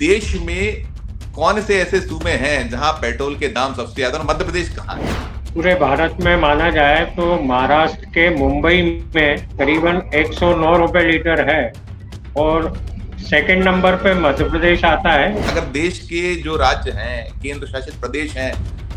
देश में कौन से ऐसे सूबे हैं जहां पेट्रोल के दाम सबसे ज्यादा, और मध्य प्रदेश कहाँ है? पूरे भारत में माना जाए तो महाराष्ट्र के मुंबई में करीबन 109 रुपए लीटर है और सेकंड नंबर पे मध्य प्रदेश आता है। अगर देश के जो राज्य हैं, केंद्र शासित प्रदेश हैं,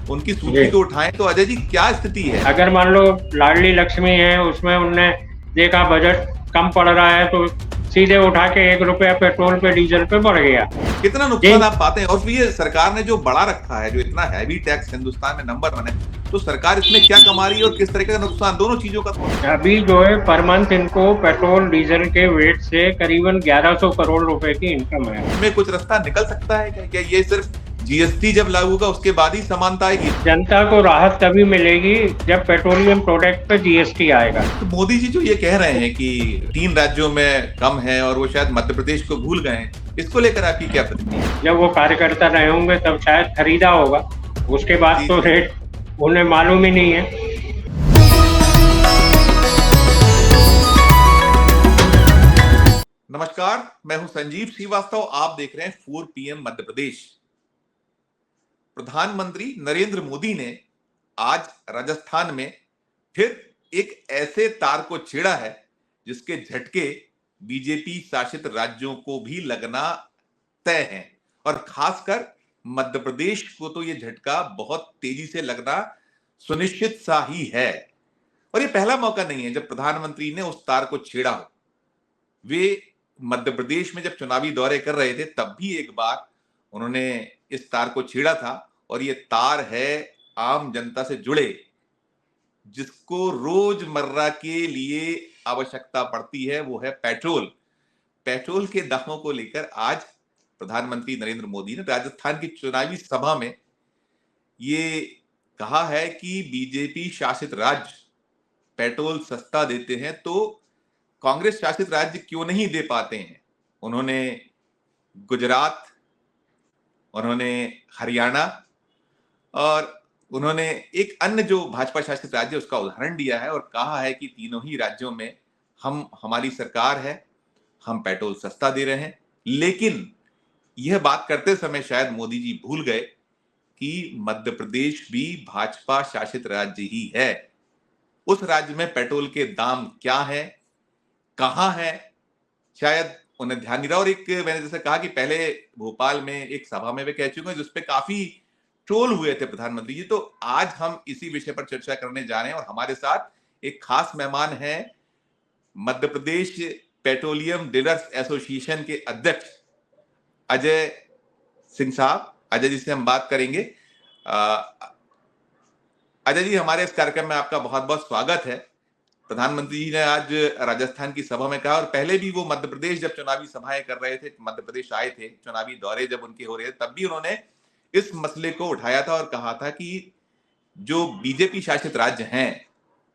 उनकी सूची जी। को उठाएं तो अजय जी क्या स्थिति है? अगर मान लो लाडली लक्ष्मी है, उसमें उनने देखा बजट कम पड़ रहा है तो सीधे उठा के 1 रुपया पेट्रोल पे डीजल पे बढ़ गया। कितना नुकसान आप पाते हैं? और फिर ये सरकार ने जो बढ़ा रखा है, जो इतना हैवी टैक्स हिंदुस्तान में नंबर 1 है, तो सरकार इसमें क्या कमा रही है और किस तरह का नुकसान, दोनों चीजों का अभी जो है पर मंथ इनको पेट्रोल डीजल के वेट से करीबन 1100 करोड़ रुपए की इनकम है। इसमें कुछ रास्ता निकल सकता है क्या? ये सिर्फ जीएसटी जब लागू होगा उसके बाद ही समानता आएगी? जनता को राहत तभी मिलेगी जब पेट्रोलियम प्रोडक्ट पे जीएसटी आएगा। तो मोदी जी जो ये कह रहे हैं कि 3 राज्यों में कम है और वो शायद मध्य प्रदेश को भूल गए हैं, इसको लेकर आपकी क्या प्रतिक्रिया? जब वो कार्यकर्ता रहे होंगे तब शायद खरीदा होगा, उसके बाद तो रेट उन्हें मालूम ही नहीं है। नमस्कार, मैं हूं संजीव श्रीवास्तव। आप देख रहे हैं 4 PM मध्य प्रदेश। प्रधानमंत्री नरेंद्र मोदी ने आज राजस्थान में फिर एक ऐसे तार को छेड़ा है जिसके झटके बीजेपी शासित राज्यों को भी लगना तय है, और खासकर मध्य प्रदेश को तो यह झटका बहुत तेजी से लगना सुनिश्चित सा ही है। और यह पहला मौका नहीं है जब प्रधानमंत्री ने उस तार को छेड़ा हो। वे मध्य प्रदेश में जब चुनावी दौरे कर रहे थे तब भी एक बार उन्होंने इस तार को छेड़ा था, और ये तार है आम जनता से जुड़े, जिसको रोजमर्रा के लिए आवश्यकता पड़ती है, वो है पेट्रोल। पेट्रोल के दामों को लेकर आज प्रधानमंत्री नरेंद्र मोदी ने राजस्थान की चुनावी सभा में ये कहा है कि बीजेपी शासित राज्य पेट्रोल सस्ता देते हैं तो कांग्रेस शासित राज्य क्यों नहीं दे पाते हैं। उन्होंने गुजरात, उन्होंने हरियाणा और उन्होंने एक अन्य जो भाजपा शासित राज्य उसका उदाहरण दिया है और कहा है कि तीनों ही राज्यों में हमारी सरकार है, हम पेट्रोल सस्ता दे रहे हैं। लेकिन यह बात करते समय शायद मोदी जी भूल गए कि मध्य प्रदेश भी भाजपा शासित राज्य ही है। उस राज्य में पेट्रोल के दाम क्या है, कहां है, शायद उन्हें ध्यान नहीं रहा। और एक मैंने जैसे कहा कि पहले भोपाल में एक सभा में वे कह चुके हैं जिसपे काफी ट्रोल हुए थे प्रधानमंत्री जी। तो आज हम इसी विषय पर चर्चा करने जा रहे हैं और हमारे साथ एक खास मेहमान है, Madhya Pradesh petroleum dealers association के अध्यक्ष अजय सिंह साहब। अजय जी से हम बात करेंगे। अजय जी, हमारे इस कार्यक्रम में आपका बहुत बहुत स्वागत है। प्रधानमंत्री जी ने आज राजस्थान की सभा में कहा, और पहले भी वो मध्य प्रदेश जब चुनावी सभाएं कर रहे थे, मध्य प्रदेश आए थे, चुनावी दौरे जब उनके हो रहे थे, तब भी उन्होंने इस मसले को उठाया था और कहा था कि जो बीजेपी शासित राज्य हैं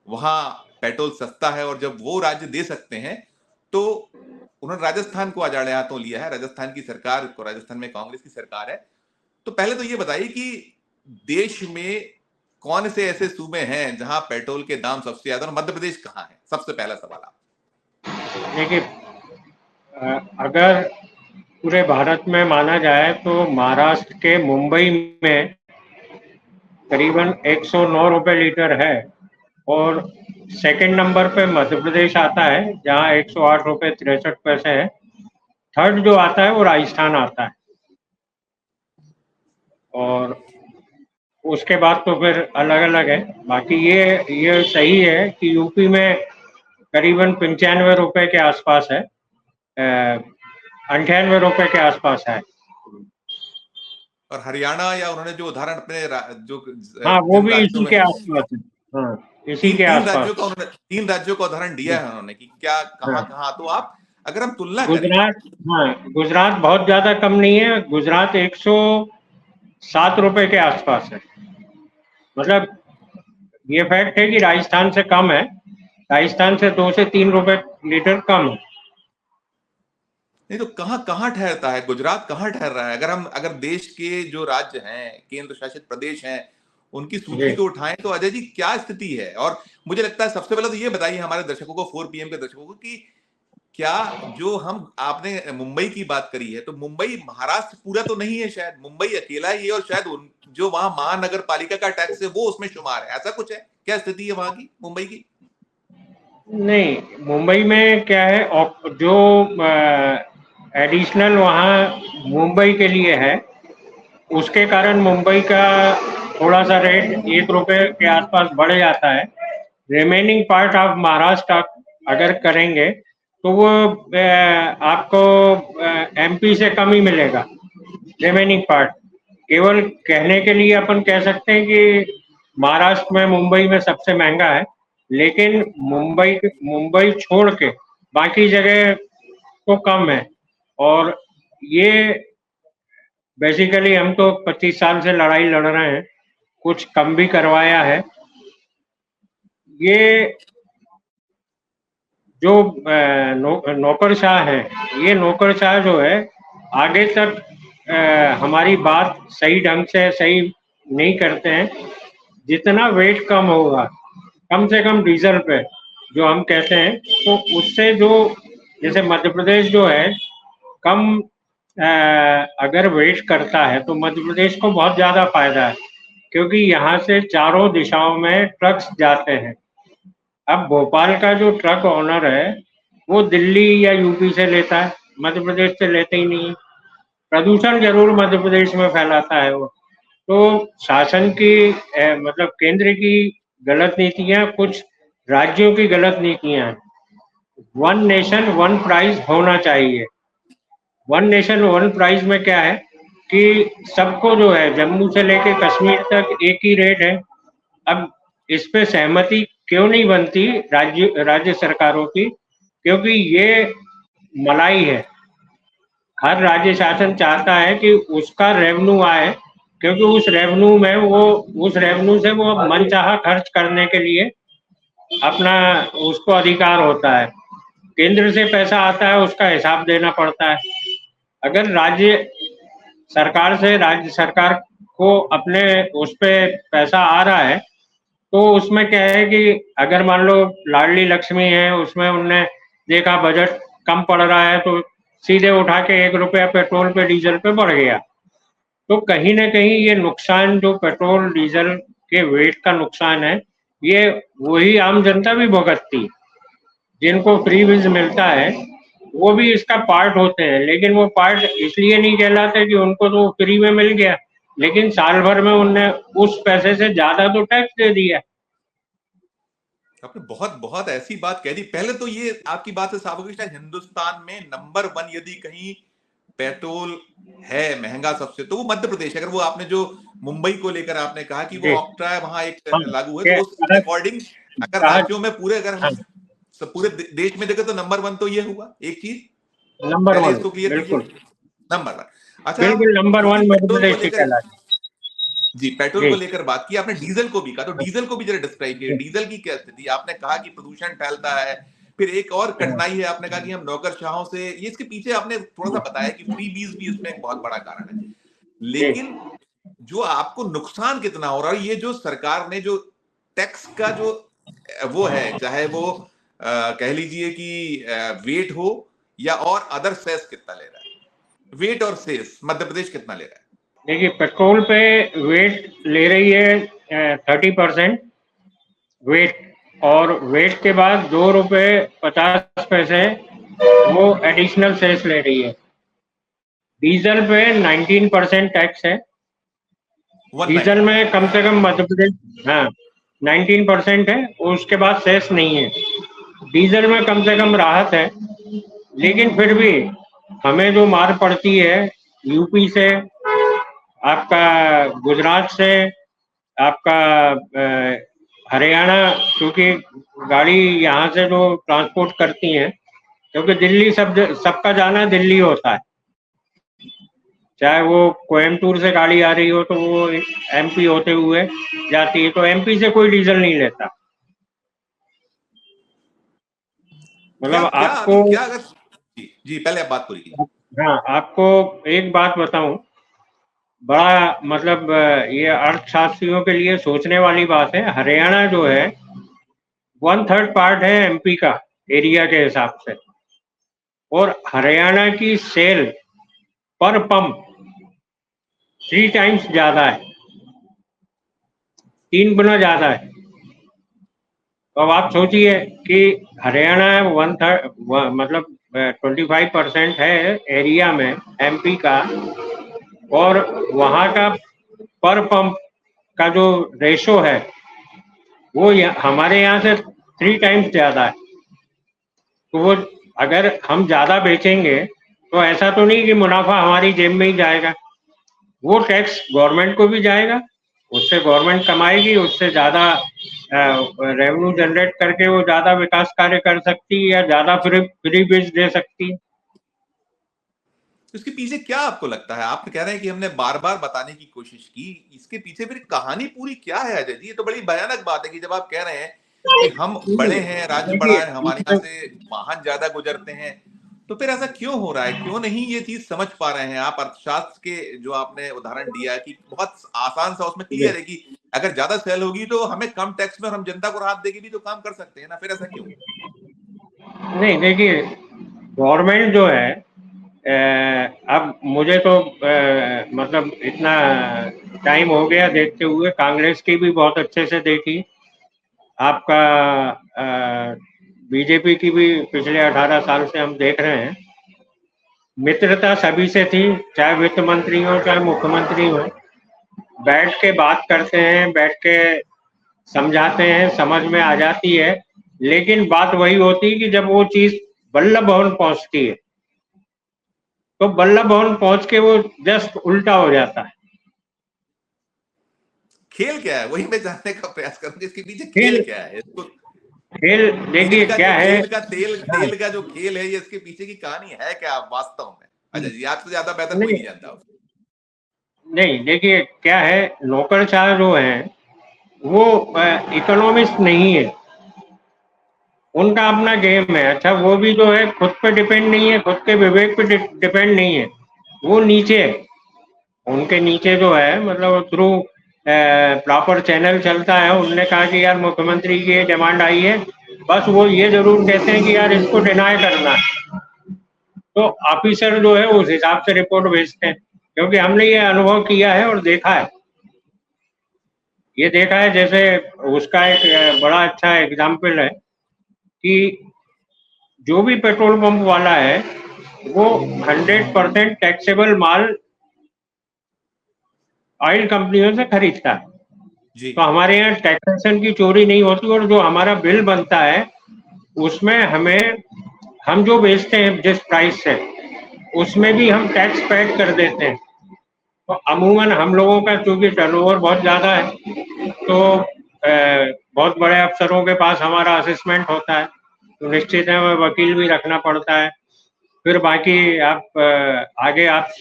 वहां पेट्रोल सस्ता है, और जब वो राज्य दे सकते हैं तो उन्होंने राजस्थान को आजाद हाथों लिया है। राजस्थान की सरकार को, राजस्थान में कांग्रेस की सरकार है। तो पहले तो ये बताइए कि देश में कौन से ऐसे सूबे हैं जहां पेट्रोल के दाम सबसे ज्यादा, और मध्य प्रदेश कहाँ है? सबसे पहला सवाल आप। देखिए, अगर पूरे भारत में माना जाए तो महाराष्ट्र के मुंबई में करीबन 109 रुपए लीटर है और सेकंड नंबर पे मध्य प्रदेश आता है जहां 108 रुपए 63 पैसे है। थर्ड जो आता है वो राजस्थान आता है, और उसके बाद तो फिर अलग अलग है। बाकी ये सही है कि यूपी में करीबन 95 रुपए के आसपास है, 98 रुपए के आसपास है। और हरियाणा, या उन्होंने जो उदाहरण अपने जो हाँ, वो जिन भी राज्यों इसी में के आसपास है। हाँ, इसी के आसपास। तीन राज्यों का उदाहरण दिया है उन्होंने कि क्या कहाँ हाँ, कहाँ। तो आप अगर हम तुलना करें, गुजरात, हाँ गुजरात बहुत ज्यादा कम नहीं है। गुजरात 107 रुपए के आसपास है। मतलब ये फैक्ट है कि राजस्थान से कम है, राजस्थान से 2 से 3 रुपए लीटर कम है। नहीं तो कहाँ कहाँ ठहरता है गुजरात? कहाँ ठहर रहा है? अगर देश के जो राज्य हैं, केंद्र शासित प्रदेश हैं, उनकी सूची जी। को उठाएं तो अजय जी क्या स्थिति है? और मुझे लगता है सबसे पहले तो ये बताइए हमारे दर्शकों को, 4 PM के दर्शकों को, कि क्या जो हम आपने मुंबई की बात करी है, तो मुंबई महाराष्ट्र पूरा तो नहीं है, शायद मुंबई अकेला ही है, और शायद जो वहां महानगर पालिका का टैक्स है वो उसमें शुमार है, ऐसा कुछ है? क्या स्थिति है वहां की, मुंबई की? नहीं, मुंबई में क्या है, जो एडिशनल वहाँ मुंबई के लिए है, उसके कारण मुंबई का थोड़ा सा रेट 1 रुपए के आसपास बढ़ जाता है। रिमेनिंग पार्ट ऑफ महाराष्ट्र अगर करेंगे तो वो आपको एमपी से कम ही मिलेगा। रिमेनिंग पार्ट केवल कहने के लिए अपन कह सकते हैं कि महाराष्ट्र में मुंबई में सबसे महंगा है, लेकिन मुंबई छोड़ के बाकी जगह तो कम है। और ये बेसिकली हम तो 25 साल से लड़ाई लड़ रहे हैं, कुछ कम भी करवाया है। ये जो नौकरशाह है, ये नौकरशाह जो है आगे तक हमारी बात सही ढंग से सही नहीं करते हैं। जितना वेट कम होगा, कम से कम डीजल पे जो हम कहते हैं, तो उससे जो जैसे मध्य प्रदेश जो है कम अगर वेट करता है तो मध्य प्रदेश को बहुत ज़्यादा फायदा है, क्योंकि यहाँ से चारों दिशाओं में ट्रक्स जाते हैं। अब भोपाल का जो ट्रक ओनर है वो दिल्ली या यूपी से लेता है, मध्य प्रदेश से लेते ही नहीं है। प्रदूषण जरूर मध्य प्रदेश में फैलाता है वो। तो शासन की मतलब केंद्र की गलत नीतियां, कुछ राज्यों की गलत नीतियां हैं। वन नेशन वन प्राइस होना चाहिए। वन नेशन वन प्राइस में क्या है कि सबको जो है जम्मू से लेके कश्मीर तक एक ही रेट है। अब इस पे सहमति क्यों नहीं बनती राज्य सरकारों की? क्योंकि ये मलाई है। हर राज्य शासन चाहता है कि उसका रेवेन्यू आए, क्योंकि उस रेवेन्यू से वो मनचाहा खर्च करने के लिए अपना उसको अधिकार होता है। केंद्र से पैसा आता है, उसका हिसाब देना पड़ता है। अगर राज्य सरकार को अपने उस पे पैसा आ रहा है, तो उसमें क्या है कि अगर मान लो लाडली लक्ष्मी है, उसमें उनने देखा बजट कम पड़ रहा है तो सीधे उठा के 1 रुपया पेट्रोल पे डीजल पे बढ़ गया। तो कहीं ना कहीं ये नुकसान जो पेट्रोल डीजल के वेट का नुकसान है, ये वही आम जनता भी भुगतती। जिनको फ्री व्हीज मिलता है वो भी इसका पार्ट होते हैं, लेकिन वो पार्ट इसलिए नहीं कहलाते कि उनको तो फ्री में मिल गया, लेकिन साल भर में उनने उस पैसे से ज्यादा तो टैक्स दे दिया। आपने बहुत बहुत ऐसी बात कह दी। पहले तो ये आपकी बात से साफ हो गई, शायद हिंदुस्तान में नंबर 1 यदि कहीं पेट्रोल है महंगा सबसे, तो वो मध्य प्रदेश। अगर वो आपने जो मुंबई को लेकर आपने कहा कि वो ऑक्ट्रा वहां एक लागू है, तो उस अकॉर्डिंग अगर राज्यों में पूरे अगर हम पूरे देश में देखें तो नंबर 1 तो ये हुआ एक चीज, नंबर 1 इसको क्लियर बिल्कुल नंबर 1। अच्छा, बिल्कुल नंबर 1 मध्य पेट्रोल प्रदेश को की लेकर कहलाती। जी, पेट्रोल को लेकर बात की आपने, डीजल को भी कहा, तो डीजल को भी जरा डिस्क्राइब कीजिए, डीजल की क्या स्थिति? आपने कहा कि प्रदूषण फैलता है, फिर एक और कठिनाई है, आपने कहा कि हम नौकरशाहों से, ये इसके पीछे आपने थोड़ा सा बताया कि फ्रीबीज भी इसमें एक बहुत बड़ा कारण है। लेकिन जो आपको नुकसान कितना हो रहा है, ये जो सरकार ने जो टैक्स का जो वो है, चाहे वो कह लीजिए कि वेट हो या और अदर सेस, कितना ले रहा है? वेट और सेस मध्य प्रदेश कितना ले रहा है? देखिए, पेट्रोल पे वेट ले रही है 30% वेट, और वेट के बाद 2 रुपए 50 पैसे वो एडिशनल सेस ले रही है। डीजल पे 19% टैक्स है। डीजल में कम से कम मध्य प्रदेश 19% है, उसके बाद सेस नहीं है। डीजल में कम से कम राहत है, लेकिन फिर भी हमें जो मार पड़ती है यूपी से, आपका गुजरात से, आपका हरियाणा, क्योंकि गाड़ी यहाँ से जो ट्रांसपोर्ट करती हैं, क्योंकि दिल्ली सबका जाना दिल्ली होता है। चाहे वो कोयम्बटूर से गाड़ी आ रही हो तो वो एमपी होते हुए जाती है, तो एमपी से कोई डीजल नहीं लेता। मतलब आपको क्या अगर जी पहले आप बात पूरी कीजिए। हाँ, आपको एक बात बताऊं, बड़ा मतलब ये अर्थशास्त्रियों के लिए सोचने वाली बात है। हरियाणा जो है 1/3 पार्ट है एमपी का एरिया के हिसाब से। और हरियाणा की सेल पर पंप 3 टाइम्स ज्यादा है, 3 गुना ज्यादा है। तो अब आप सोचिए कि हरियाणा मतलब 25% है एरिया में एमपी का, और वहां का पर पंप का जो रेशो है वो हमारे यहाँ से 3 टाइम्स ज्यादा है। तो वो अगर हम ज्यादा बेचेंगे तो ऐसा तो नहीं कि मुनाफा हमारी जेब में ही जाएगा, वो टैक्स गवर्नमेंट को भी जाएगा, उससे गवर्नमेंट कमाएगी, उससे ज्यादा रेवेन्यू जनरेट करके वो ज्यादा विकास कार्य कर सकती है या ज्यादा फ्री बीज दे सकती है। तो इसके पीछे क्या आपको लगता है? आप कह रहे हैं कि हमने बार बार बताने की कोशिश की, इसके पीछे फिर कहानी पूरी क्या है अजय जी? ये तो बड़ी भयानक बात है कि जब आप कह रहे हैं कि हम बड़े हैं, राज्य बड़ा देखिए, है, हमारे यहाँ से वाहन ज्यादा गुजरते हैं, तो फिर ऐसा क्यों हो रहा है? क्यों नहीं ये चीज समझ पा रहे हैं आप? अर्थशास्त्र के जो आपने उदाहरण दिया है कि बहुत आसान सा, उसमें क्लियर है कि अगर ज्यादा सेल होगी तो हमें कम टैक्स में और हम जनता को राहत देगी भी तो काम कर सकते हैं ना, फिर ऐसा क्यों? नहीं देखिए, गवर्नमेंट जो है अब मुझे तो मतलब इतना टाइम हो गया देखते हुए, कांग्रेस की भी बहुत अच्छे से देखी, आपका बीजेपी की भी पिछले 18 साल से हम देख रहे हैं। मित्रता सभी से थी, चाहे वित्त मंत्री हो चाहे मुख्यमंत्री हो, बैठ के बात करते हैं, बैठ के समझाते हैं, समझ में आ जाती है। लेकिन बात वही होती है कि जब वो चीज वल्लभ भवन पहुंचती है तो वल्लभ भवन पहुंच के वो जस्ट उल्टा हो जाता है। खेल क्या है, वही मैं जानने का प्रयास करूंगा, इसके पीछे खेल खेल क्या है इसको? खेल देखिए तेल का क्या जो है। तेल का तेल हाँ, तेल का जो खेल है, ये इसके पीछे की कहानी है क्या वास्तव में? अजय जी, आपसे ज्यादा बेहतर कोई नहीं नहीं जानता। नहीं देखिए क्या है, नौकरशाह जो है वो इकोनॉमिस्ट नहीं है, उनका अपना गेम है। अच्छा, वो भी जो है खुद पे डिपेंड नहीं है, खुद के विवेक पे डिपेंड नहीं है, वो नीचे है, उनके नीचे जो है मतलब थ्रू प्रॉपर चैनल चलता है। उनने कहा कि यार मुख्यमंत्री की ये डिमांड आई है, बस वो ये जरूर कहते हैं कि यार इसको डिनाई करना है, तो ऑफिसर जो है उस हिसाब से रिपोर्ट भेजते हैं। क्योंकि हमने ये अनुभव किया है और देखा है, ये देखा है। जैसे उसका एक बड़ा अच्छा एग्जाम्पल है कि जो भी पेट्रोल पंप वाला है वो 100% टैक्सेबल माल ऑयल कंपनियों से खरीदता है। जी। तो हमारे यहाँ टैक्सेशन की चोरी नहीं होती, और जो हमारा बिल बनता है उसमें हमें, हम जो बेचते हैं जिस प्राइस से, उसमें भी हम टैक्स पेड कर देते हैं। तो अमूमन हम लोगों का चूंकि टर्नओवर बहुत ज़्यादा है, तो बहुत बड़े अफसरों के पास हमारा असेसमेंट होता है, तो निश्चित है वकील भी रखना पड़ता है। फिर बाकी आप आगे आप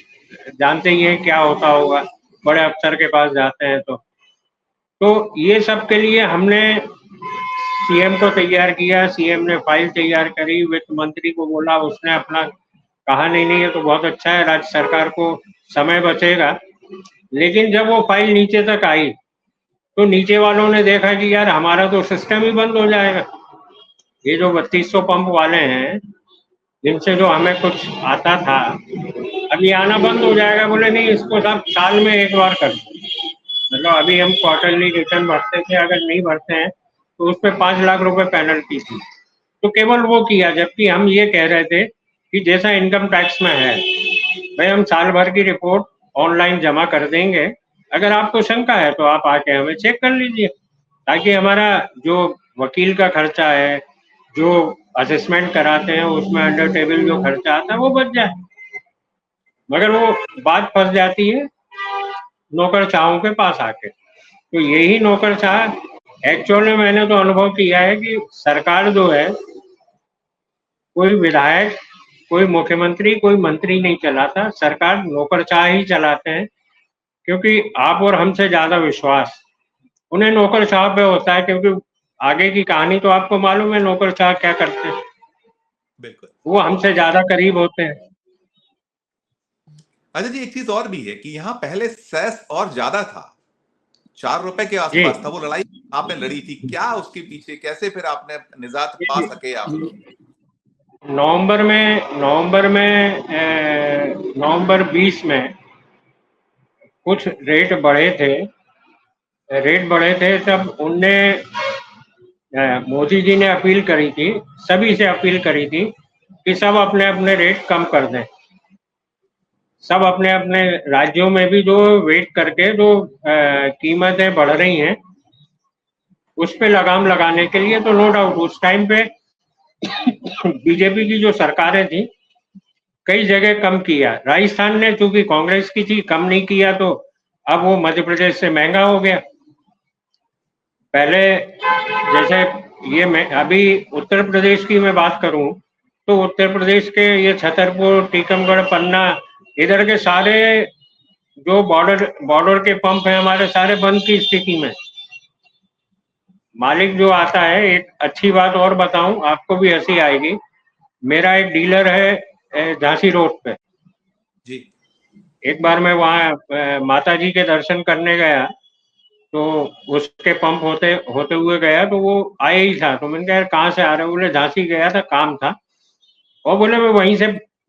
जानते ही हैं क्या होता होगा, बड़े अफसर के पास जाते हैं तो ये सब के लिए हमने सीएम को तैयार किया, सीएम ने फाइल तैयार करी, वित्त मंत्री को बोला, उसने अपना कहा नहीं नहीं ये तो बहुत अच्छा है, राज्य सरकार को समय बचेगा। लेकिन जब वो फाइल नीचे तक आई तो नीचे वालों ने देखा कि यार हमारा तो सिस्टम ही बंद हो जाएगा, ये जो 3200 पंप वाले हैं जिनसे जो हमें कुछ आता था अब ये आना बंद हो जाएगा। बोले नहीं, इसको सब साल में एक बार कर दो। मतलब अभी हम क्वार्टरली रिटर्न भरते थे, अगर नहीं भरते हैं तो उस पर 5 लाख रुपए पेनल्टी थी। तो केवल वो किया, जबकि हम ये कह रहे थे कि जैसा इनकम टैक्स में है भाई, हम साल भर की रिपोर्ट ऑनलाइन जमा कर देंगे, अगर आपको शंका है तो आप आके हमें चेक कर लीजिए, ताकि हमारा जो वकील का खर्चा है, जो असेसमेंट कराते हैं उसमें अंडर टेबल जो खर्चा आता है वो बच जाए। मगर वो बात फंस जाती है नौकरशाहों के पास आके। तो यही नौकरशाह एक्चुअल में मैंने तो अनुभव किया है कि सरकार जो है, कोई विधायक, कोई मुख्यमंत्री, कोई मंत्री नहीं चलाता, सरकार नौकरशाह ही चलाते हैं। क्योंकि आप और हमसे ज्यादा विश्वास उन्हें नौकरशाह पे होता है, क्योंकि आगे की कहानी तो आपको मालूम है नौकरशाह क्या करते हैं, बिल्कुल। वो हमसे ज्यादा करीब होते हैं। अच्छा जी, एक चीज और भी है कि यहाँ पहले सेस और ज्यादा था, 4 रुपए के जी आसपास था। वो लड़ाई आपने लड़ी थी क्या उसके पीछे? कैसे फिर आपने निजात पा सके आप? नवंबर 20 में कुछ रेट बढ़े थे तब उनने मोदी जी ने अपील करी थी, सभी से अपील करी थी कि सब अपने अपने रेट कम कर दें। सब अपने अपने राज्यों में भी जो वेट करके जो कीमतें बढ़ रही हैं उस पे लगाम लगाने के लिए, तो नो डाउट उस टाइम पे बीजेपी की जो सरकारें थी कई जगह कम किया। राजस्थान ने चूंकि कांग्रेस की थी, कम नहीं किया, तो अब वो मध्य प्रदेश से महंगा हो गया। पहले जैसे ये मैं अभी उत्तर प्रदेश की मैं बात करूं तो उत्तर प्रदेश के ये छतरपुर, टीकमगढ़, पन्ना, इधर के सारे जो बॉर्डर के पंप हैं हमारे, सारे बंद की स्थिति में। मालिक जो आता है, एक अच्छी बात और बताऊं, आपको भी हंसी आएगी, मेरा एक डीलर है झांसी रोड पे जी। एक बार मैं वहाँ माता जी के दर्शन करने गया तो उसके पंप होते होते हुए गया तो वो आए ही था, तो मैंने कहा यार कहाँ से आ रहे हो? बोले झांसी गया था, काम था, और बोले मैं वहीं से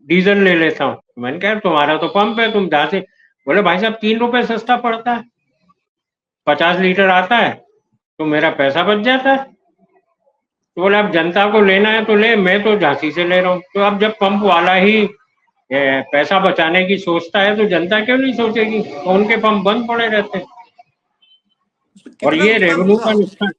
डीजल ले लेता हूँ। तो मैंने कहा तुम्हारा तो पंप है, तुम झांसी। बोले भाई साहब 3 रुपए सस्ता पड़ता है, 50 लीटर आता है, तो मेरा पैसा बच जाता है। तो बोले अब जनता को लेना है तो ले, मैं तो झांसी से ले रहा हूँ। तो अब जब पंप वाला ही पैसा बचाने की सोचता है तो जनता क्यों नहीं सोचेगी? तो उनके पंप बंद पड़े रहते हैं उसमें और कितना ये नुकसान रेवेन्यू होगा? का नुकसान।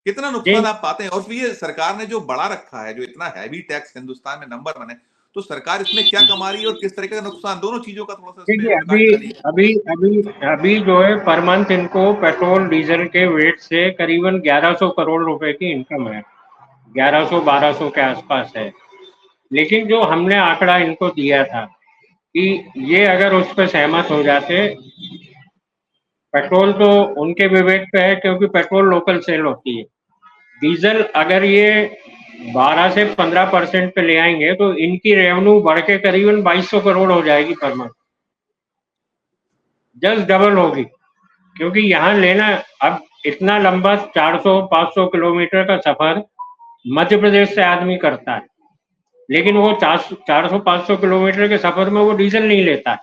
कितना जी नुकसान आप पाते हैं? और फिर ये सरकार ने जो बढ़ा रखा है, जो इतना हैवी टैक्स हिंदुस्तान में नंबर वन है, तो सरकार इसमें क्या कमा रही है और किस तरीके का नुकसान, दोनों चीजों का थोड़ा सा इस पे देखिए, प्रकाश अभी डालिए। अभी अभी अभी जो है पर मंथ इनको पेट्रोल डीजल के वेट से करीबन 1100 करोड़ रुपए की इनकम है, 1100-1200 के आसपास है। लेकिन जो हमने आंकड़ा इनको दिया था कि ये अगर उस पर सहमत हो जाते, पेट्रोल तो उनके विवेक पे है क्योंकि पेट्रोल लोकल सेल होती है। डीजल अगर ये 12 से 15% पे ले आएंगे तो इनकी रेवेन्यू बढ़ के करीबन 2200 करोड़ हो जाएगी पर मंथ, जस्ट डबल होगी। क्योंकि यहाँ लेना, अब इतना लंबा 400-500 किलोमीटर का सफर मध्य प्रदेश से आदमी करता है, लेकिन वो 400-500 किलोमीटर के सफर में वो डीजल नहीं लेता।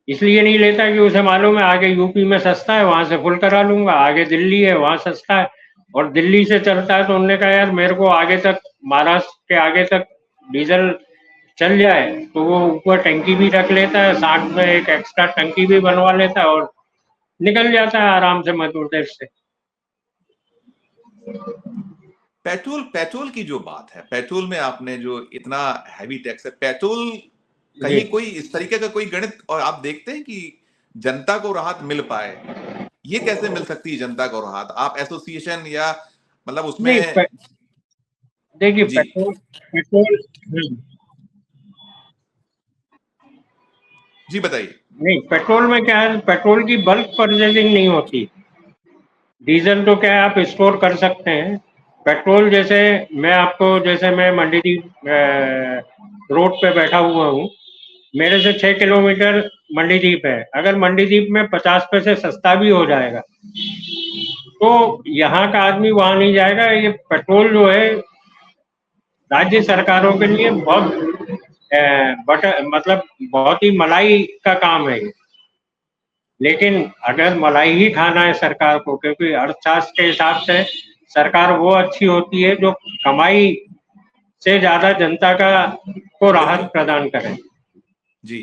इसलिए नहीं लेता कि उसे मालूम है आगे यूपी में सस्ता है, वहां से फुल करा लूंगा, आगे दिल्ली है वहां सस्ता है, और दिल्ली से चलता है तो उन्होंने कहा यार मेरे को आगे तक, महाराष्ट्र के आगे तक डीजल चल जाए, तो वो ऊपर टंकी भी रख लेता है, साथ में एक एक्स्ट्रा टंकी भी बनवा लेता है और निकल जाता है आराम से मध्य प्रदेश से। पेट्रोल पेट्रोल की जो बात है, पेट्रोल में आपने जो इतना हैवी टैक्स है, पेट्रोल जी कहीं कोई इस तरीके का कोई गणित और आप देखते हैं कि जनता को राहत मिल पाए? ये कैसे मिल सकती है जनता को राहत? आप एसोसिएशन या मतलब नहीं उसमें? देखिए जी पेट्रोल पेट्रोल जी बताइए। नहीं, पेट्रोल में क्या है, पेट्रोल की बल्क परचेजिंग नहीं होती। डीजल तो क्या है आप स्टोर कर सकते हैं। पेट्रोल जैसे मैं आपको, जैसे मैं मंडीदीप रोड पे बैठा हुआ हूँ, मेरे से 6 किलोमीटर मंडीदीप है, अगर मंडीदीप में 50 पैसे सस्ता भी हो जाएगा तो यहाँ का आदमी वहां नहीं जाएगा। ये पेट्रोल जो है राज्य सरकारों के लिए बहुत मतलब बहुत ही मलाई का काम है ये। लेकिन अगर मलाई ही खाना है सरकार को, क्योंकि अर्थशास्त्र के हिसाब से सरकार वो अच्छी होती है जो कमाई से ज्यादा जनता का को राहत बिल्कुल। प्रदान करे। जी।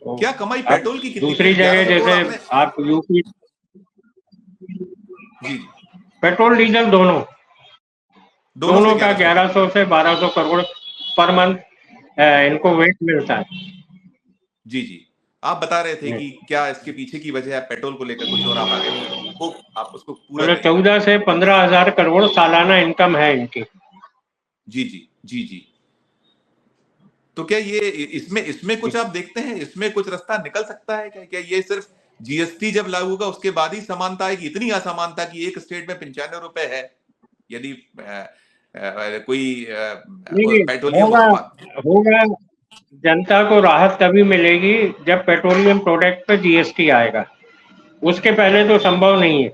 तो क्या कमाई अब पेट्रोल की कितनी दूसरी करीब जगह 1100 करोड़ जैसे आपने? आप यूपी, जी। पेट्रोल डीजल दोनों दोनों से दोनों का 1100 करोड़। 1100 से 1200 करोड़ पर मंथ इनको वेट मिलता है। जी जी। आप बता रहे थे कि क्या इसके पीछे की वजह है पेट्रोल को लेकर कुछ, और आप आगे बढ़ रहे हैं, वो आप उसको पूरा मतलब करिए। 14 से 15 हजार करोड़ सालाना इनकम है इनकी। जी जी जी जी। तो क्या ये इसमें इसमें कुछ आप देखते हैं, इसमें कुछ रास्ता निकल सकता है क्या? क्या ये सिर्फ जीएसटी जब लागू होगा उसके बाद ही समानता आएगी? इतनी असमानता कि एक स्टेट में 95 रुपए है, यदि कोई नहीं, पेट्रोलियम होगा उत्पाद। होगा जनता को राहत तभी मिलेगी जब पेट्रोलियम प्रोडक्ट पे जीएसटी आएगा, उसके पहले तो संभव नहीं है।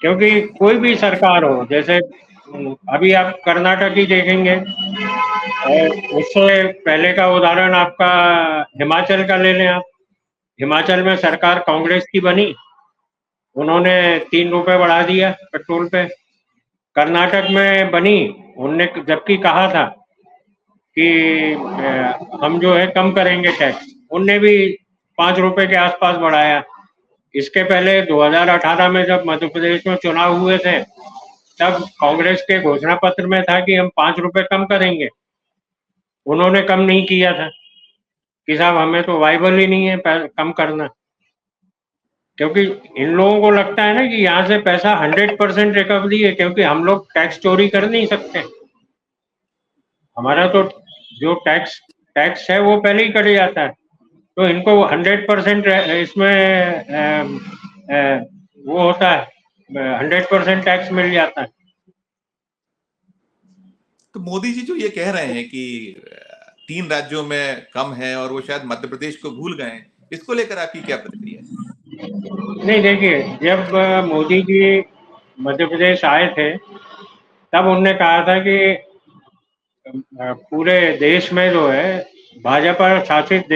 क्योंकि कोई भी सरकार हो, जैसे अभी आप कर्नाटक ही देखेंगे, और उससे पहले का उदाहरण आपका हिमाचल का ले लें आप। हिमाचल में सरकार कांग्रेस की बनी, उन्होंने 3 रुपए बढ़ा दिया पेट्रोल पे। कर्नाटक में बनी, उनने जबकि कहा था कि हम जो है कम करेंगे टैक्स, उनने भी 5 रुपए के आसपास बढ़ाया। इसके पहले 2018 में जब मध्य प्रदेश में चुनाव हुए थे, तब कांग्रेस के घोषणा पत्र में था कि हम 5 रुपए कम करेंगे, उन्होंने कम नहीं किया था कि साहब हमें तो वाइबल ही नहीं है कम करना। क्योंकि इन लोगों को लगता है ना कि यहाँ से पैसा 100% रिकवरी है, क्योंकि हम लोग टैक्स चोरी कर नहीं सकते, हमारा तो जो टैक्स टैक्स है वो पहले ही कट जाता है, तो इनको 100% इसमें वो होता है, 100% टैक्स मिल जाता है। तो मोदी जी जो ये कह रहे हैं कि 3 राज्यों में कम है और वो शायद मध्य प्रदेश को भूल गए हैं, इसको लेकर आपकी क्या प्रतिक्रिया है? नहीं, देखिए, जब मोदी जी मध्य प्रदेश आए थे, तब उन्होंने कहा था कि पूरे देश में जो है भाजपा शासित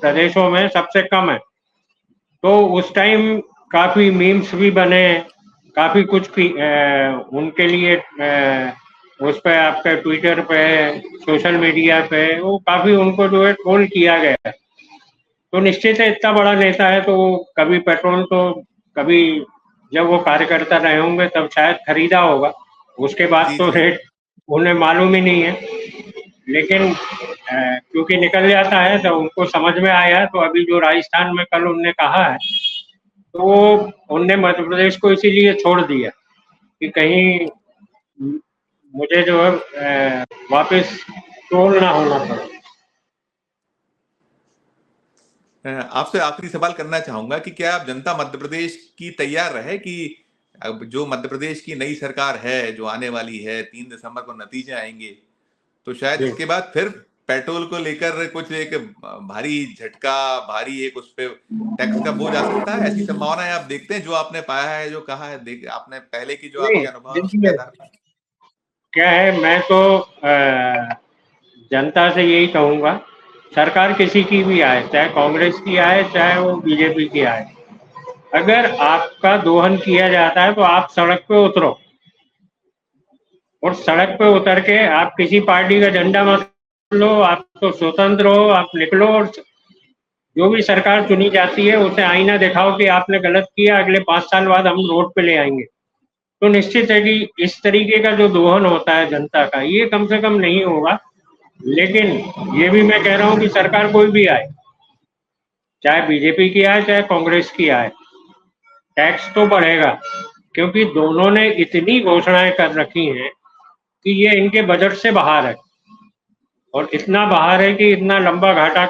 प्रदेशों में सबसे कम है। तो उस टाइम काफी मीम्स भी बने, काफी कुछ उनके लिए उस पे आपके ट्विटर पे, सोशल मीडिया पे वो काफी उनको जो है ट्रोल किया गया। तो निश्चित है, इतना बड़ा नेता है तो कभी पेट्रोल तो कभी जब वो कार्यकर्ता रहे होंगे तब शायद खरीदा होगा, उसके बाद जी तो जी। रेट उन्हें मालूम ही नहीं है। लेकिन क्योंकि निकल जाता है तो उनको समझ में आया, तो अभी जो राजस्थान में कल उनने कहा है, तो उनने मध्य प्रदेश को इसीलिए छोड़ दिया कि कहीं मुझे जो है वापस ट्रोल ना होना पड़े। आपसे आखिरी सवाल करना चाहूंगा कि क्या आप जनता मध्य प्रदेश की तैयार रहे कि अब जो मध्य प्रदेश की नई सरकार है जो आने वाली है, 3 दिसंबर को नतीजे आएंगे, तो शायद जी। इसके बाद फिर पेट्रोल को लेकर कुछ एक भारी झटका, भारी एक उस पे टैक्स का बोझ आ सकता है? ऐसी संभावनाएं आप देखते हैं, जो आपने पाया है, जो कहा है, देख आपने पहले की जो नहीं, आपके अनुभव है उसके देखिए, आधार पर? क्या है, मैं तो जनता से यही कहूंगा, सरकार किसी की भी आए, चाहे कांग्रेस की आए चाहे वो बीजेपी की आए, अगर आपका दोहन किया जाता है तो आप सड़क पे उतरो, और सड़क पे उतर के आप किसी पार्टी का झंडा मत लो, आप तो स्वतंत्र हो, आप निकलो और जो भी सरकार चुनी जाती है उसे आईना दिखाओ कि आपने गलत किया, अगले 5 साल बाद हम रोड पे ले आएंगे। तो निश्चित है कि इस तरीके का जो दोहन होता है जनता का, ये कम से कम नहीं होगा। लेकिन ये भी मैं कह रहा हूँ कि सरकार कोई भी आए, चाहे बीजेपी की आए चाहे कांग्रेस की आए, टैक्स तो बढ़ेगा, क्योंकि दोनों ने इतनी घोषणाएं कर रखी हैं कि ये इनके बजट से बाहर है, और इतना बाहर है कि इतना लंबा घाटा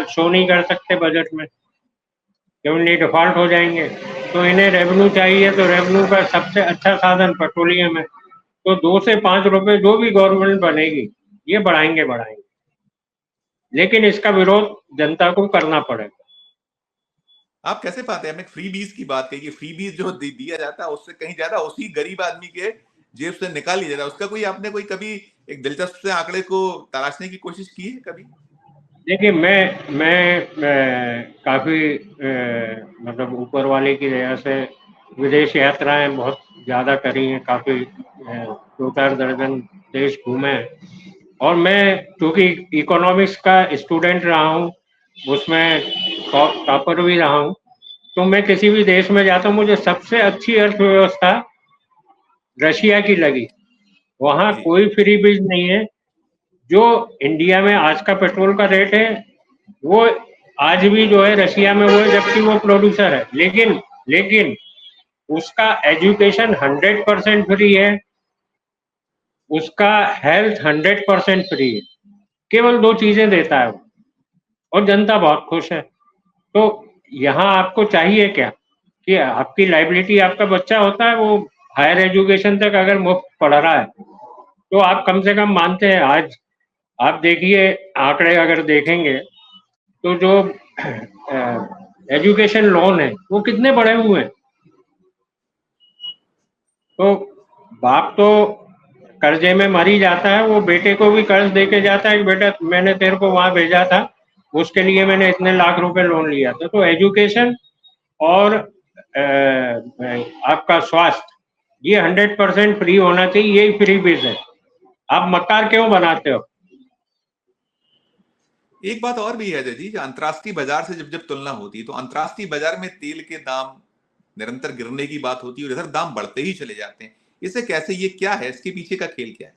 शो नहीं कर सकते बजट में, क्योंकि ये डिफॉल्ट हो जाएंगे। तो इन्हें रेवेन्यू चाहिए, तो रेवेन्यू का सबसे अच्छा साधन पेट्रोलियम है, तो 2 से 5 रुपए जो भी गवर्नमेंट बनेगी ये बढ़ाएंगे, लेकिन इसका विरोध जनता को करना पड़ेगा। आप कैसे पाते हैं? हमने फ्री बीज की बात कही कि फ्री बीज जो दिया जाता है उससे कहीं ज्यादा उसी गरीब आदमी के जेब से निकाल लिया जाता है। उसका कोई आपने कोई कभी एक दिलचस्प से आंकड़े को तलाशने की कोशिश की है कभी? देखिए, मैं काफी मतलब ऊपर वाले की दया से विदेश यात्राएं बहुत ज्यादा करी हैं, काफी 2-4 दर्जन देश घूमे हैं। और मैं चूंकि इकोनॉमिक्स का स्टूडेंट रहा हूँ, उसमें टॉपर भी रहा हूँ, तो मैं किसी भी देश में जाता हूँ, मुझे सबसे अच्छी अर्थव्यवस्था रशिया की लगी। वहाँ जी कोई फ्री बीज नहीं है। जो इंडिया में आज का पेट्रोल का रेट है, वो आज भी जो है रशिया में वो है, जबकि वो प्रोड्यूसर है। लेकिन उसका एजुकेशन 100% फ्री है, उसका हेल्थ 100% फ्री है, केवल 2 चीजें देता है वो, और जनता बहुत खुश है। तो यहाँ आपको चाहिए क्या कि आपकी लाइबिलिटी, आपका बच्चा होता है वो हायर एजुकेशन तक अगर मुफ्त पढ़ रहा है, तो आप कम से कम मानते हैं। आज आप देखिए, आंकड़े अगर देखेंगे तो जो एजुकेशन लोन है वो कितने बढ़े हुए हैं। तो बाप तो कर्जे में मर ही जाता है, वो बेटे को भी कर्ज दे के जाता है कि बेटा मैंने तेरे को वहां भेजा था, उसके लिए मैंने इतने लाख रुपए लोन लिया था। तो एजुकेशन और आपका स्वास्थ्य ये 100% फ्री होना चाहिए, यही फ्री बीज है। आप मक्कार क्यों बनाते हो? एक बात और भी है अजय जी, जो अंतर्राष्ट्रीय बाजार से जब जब तुलना होती है तो अंतर्राष्ट्रीय बाजार में तेल के दाम निरंतर गिरने की बात होती है और इधर दाम बढ़ते ही चले जाते हैं। इसे कैसे, ये क्या है, इसके पीछे का खेल क्या है?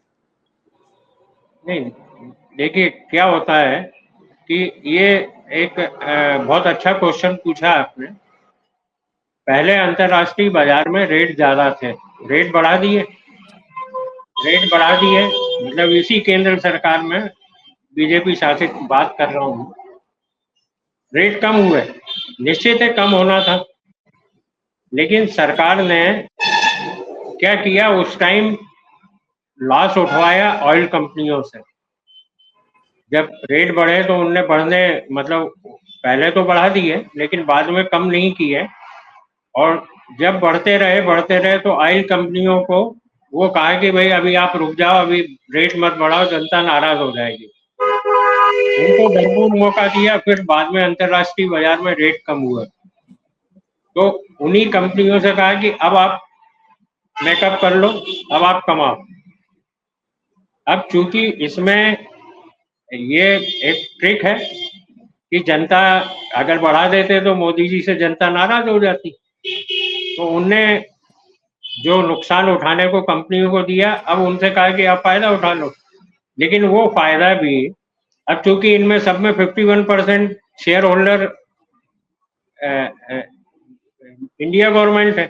नहीं, देखिए क्या होता है कि ये एक बहुत अच्छा क्वेश्चन पूछा आपने। पहले अंतर्राष्ट्रीय बाजार में रेट ज्यादा थे, रेट बढ़ा दिए, रेट बढ़ा दिए, मतलब इसी केंद्र सरकार में बीजेपी शासित बात कर रहा हूँ, रेट कम हुए, निश्चित है कम होना था, लेकिन सरकार ने क्या किया उस टाइम, लॉस उठवाया ऑयल कंपनियों से। जब रेट बढ़े तो उनने बढ़ने, मतलब पहले तो बढ़ा दिए लेकिन बाद में कम नहीं किए, और जब बढ़ते रहे तो ऑयल कंपनियों को वो कहा कि भाई अभी आप रुक जाओ, अभी रेट मत बढ़ाओ, जनता नाराज हो जाएगी। उनको भरपूर मौका दिया, फिर बाद में अंतर्राष्ट्रीय बाजार में रेट कम हुआ, तो उन्हीं कंपनियों से कहा कि अब आप मेकअप कर लो, अब आप कमाओ। अब चूंकि इसमें ये एक ट्रिक है कि जनता अगर बढ़ा देते तो मोदी जी से जनता नाराज हो जाती, तो उनने जो नुकसान उठाने को कंपनियों को दिया, अब उनसे कहा कि आप फायदा उठा लो। लेकिन वो फायदा भी, अब चूंकि इनमें सब में 51% शेयर होल्डर इंडिया गवर्नमेंट है,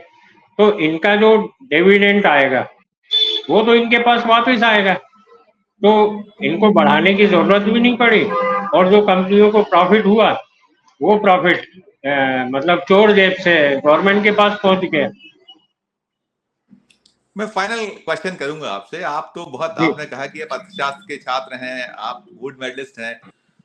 तो इनका जो डिविडेंड आएगा वो तो इनके पास वापस आएगा, तो इनको बढ़ाने की जरूरत भी नहीं पड़ी, और जो कंपनियों को प्रॉफिट हुआ वो प्रॉफिट मतलब चोर जेब से गवर्नमेंट के पास पहुंच गया। मैं फाइनल क्वेश्चन करूंगा आपसे। आप तो बहुत, जी। आपने कहा कि आप अर्थशास्त्र के छात्र हैं, आप गोल्ड मेडलिस्ट हैं,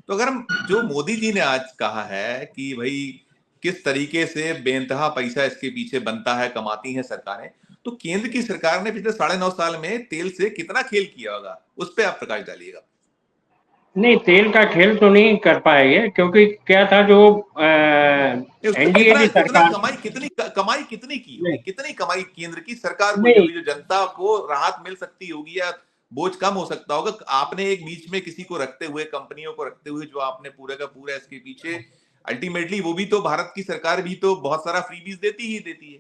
तो अगर हम, जो मोदी जी ने आज कहा है कि भाई किस तरीके से बेइंतहा पैसा इसके पीछे बनता है, कमाती हैं सरकारें, तो केंद्र की सरकार ने पिछले 9.5 साल में तेल से कितना खेल किया होगा, उस पर आप प्रकाश डालिएगा। नहीं, तेल का खेल तो नहीं कर पाएंगे, क्योंकि क्या था जो उस पर एनडीए कितना की कितना सरकार। कमाई, कमाई कितनी की होगी, नहीं, कितनी कमाई केंद्र की सरकार को हुई नहीं, होगी, जो जनता को राहत मिल सकती होगी या बोझ कम हो सकता होगा? आपने एक बीच में किसी को रखते हुए, कंपनियों को रखते हुए, जो आपने पूरे का पूरा इसके पीछे, अल्टीमेटली वो भी तो, भारत की सरकार भी तो बहुत सारा फ्रीबीज देती ही देती है,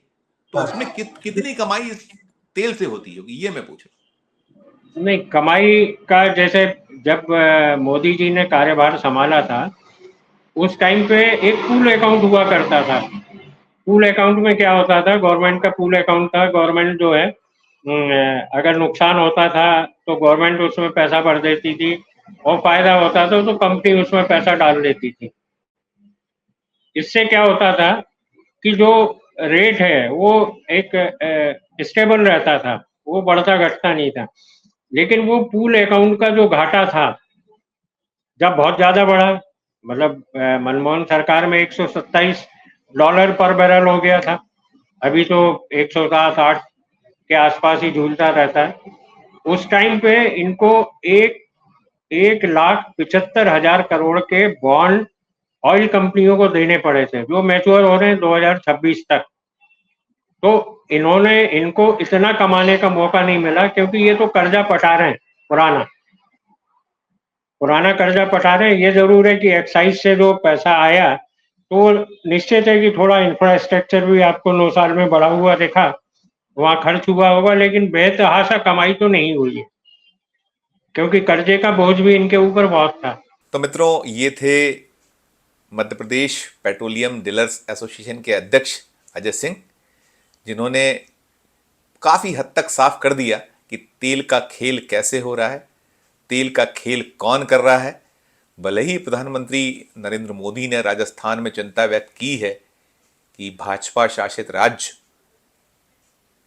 तो उसमें कितनी कमाई इस तेल से होती होगी, ये मैं पूछ रहा नहीं, कमाई का जैसे जब मोदी जी ने कार्यभार संभाला था, उस टाइम पे एक पूल अकाउंट हुआ करता था। पूल अकाउंट में क्या होता था, गवर्नमेंट का पूल अकाउंट था, गवर्नमेंट जो है अगर नुकसान होता था तो गवर्नमेंट उसमें पैसा भर देती थी, और फायदा होता था तो कंपनी उसमें पैसा डाल देती थी। इससे क्या होता था कि जो रेट है वो एक स्टेबल रहता था, वो बढ़ता घटता नहीं था। लेकिन वो पूल अकाउंट का जो घाटा था, जब बहुत ज्यादा बढ़ा, मतलब मनमोहन सरकार में $127 पर बैरल हो गया था, अभी तो 107-8 के आसपास ही झूलता रहता है। उस टाइम पे इनको एक 1,75,000 करोड़ के बॉन्ड ऑयल कंपनियों को देने पड़े थे, जो मैच्योर हो रहे हैं 2026 तक। तो इन्होंने, इनको इतना कमाने का मौका नहीं मिला, क्योंकि ये तो कर्जा पटा रहे हैं, पुराना पुराना कर्जा पटा रहे हैं। ये जरूर है कि एक्साइज से जो पैसा आया, तो निश्चित है कि थोड़ा इंफ्रास्ट्रक्चर भी आपको 9 साल में बढ़ा हुआ देखा, वहां खर्च हुआ होगा, लेकिन बेतहाशा कमाई तो नहीं हुई है, क्योंकि कर्जे का बोझ भी इनके ऊपर बहुत था। हूं। तो मित्रों, ये थे Madhya Pradesh petroleum dealers association के अध्यक्ष अजय सिंह, जिन्होंने काफी हद तक साफ कर दिया कि तेल का खेल कैसे हो रहा है, तेल का खेल कौन कर रहा है। भले ही प्रधानमंत्री नरेंद्र मोदी ने राजस्थान में चिंता व्यक्त की है कि भाजपा शासित राज्य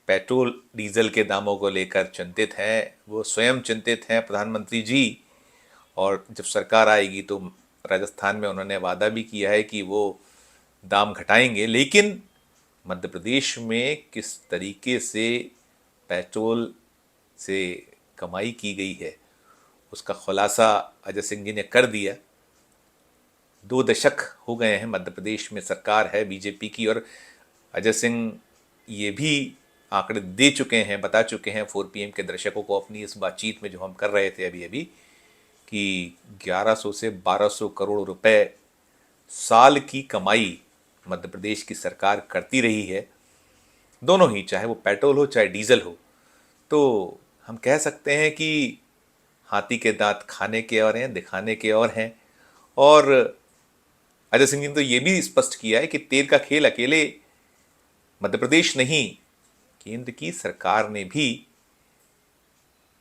पेट्रोल डीजल के दामों को लेकर चिंतित हैं, वो स्वयं चिंतित हैं प्रधानमंत्री जी, और जब सरकार आएगी तो राजस्थान में उन्होंने वादा भी किया है कि वो दाम घटाएंगे। लेकिन मध्य प्रदेश में किस तरीके से पेट्रोल से कमाई की गई है उसका खुलासा अजय सिंह जी ने कर दिया। 2 दशक हो गए हैं मध्य प्रदेश में सरकार है बीजेपी की, और अजय सिंह ये भी आंकड़े दे चुके हैं, बता चुके हैं 4PM के दर्शकों को अपनी इस बातचीत में जो हम कर रहे थे अभी अभी, कि 1100 से 1200 करोड़ रुपए साल की कमाई मध्य प्रदेश की सरकार करती रही है, दोनों ही, चाहे वो पेट्रोल हो चाहे डीजल हो। तो हम कह सकते हैं कि हाथी के दांत खाने के और हैं, दिखाने के और हैं। और अजय सिंह जी ने तो ये भी स्पष्ट किया है कि तेल का खेल अकेले मध्य प्रदेश नहीं, केंद्र की सरकार ने भी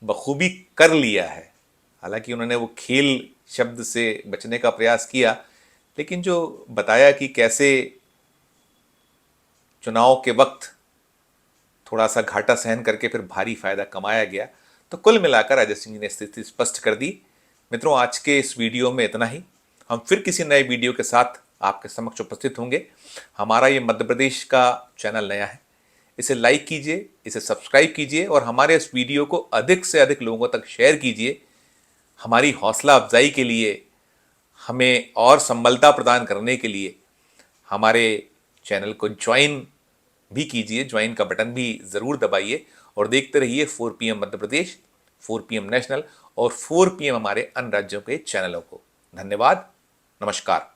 बखूबी कर लिया है। हालांकि उन्होंने वो खेल शब्द से बचने का प्रयास किया, लेकिन जो बताया कि कैसे चुनाव के वक्त थोड़ा सा घाटा सहन करके फिर भारी फायदा कमाया गया, तो कुल मिलाकर अजय सिंह ने स्थिति स्पष्ट कर दी। मित्रों, आज के इस वीडियो में इतना ही। हम फिर किसी नए वीडियो के साथ आपके समक्ष उपस्थित होंगे। हमारा ये मध्य प्रदेश का चैनल नया है, इसे लाइक कीजिए, इसे सब्सक्राइब कीजिए और हमारे इस वीडियो को अधिक से अधिक लोगों तक शेयर कीजिए। हमारी हौसला अफजाई के लिए, हमें और संबलता प्रदान करने के लिए हमारे चैनल को ज्वाइन भी कीजिए, ज्वाइन का बटन भी ज़रूर दबाइए और देखते रहिए 4PM Madhya Pradesh, 4PM national और 4PM हमारे अन्य राज्यों के चैनलों को। धन्यवाद, नमस्कार।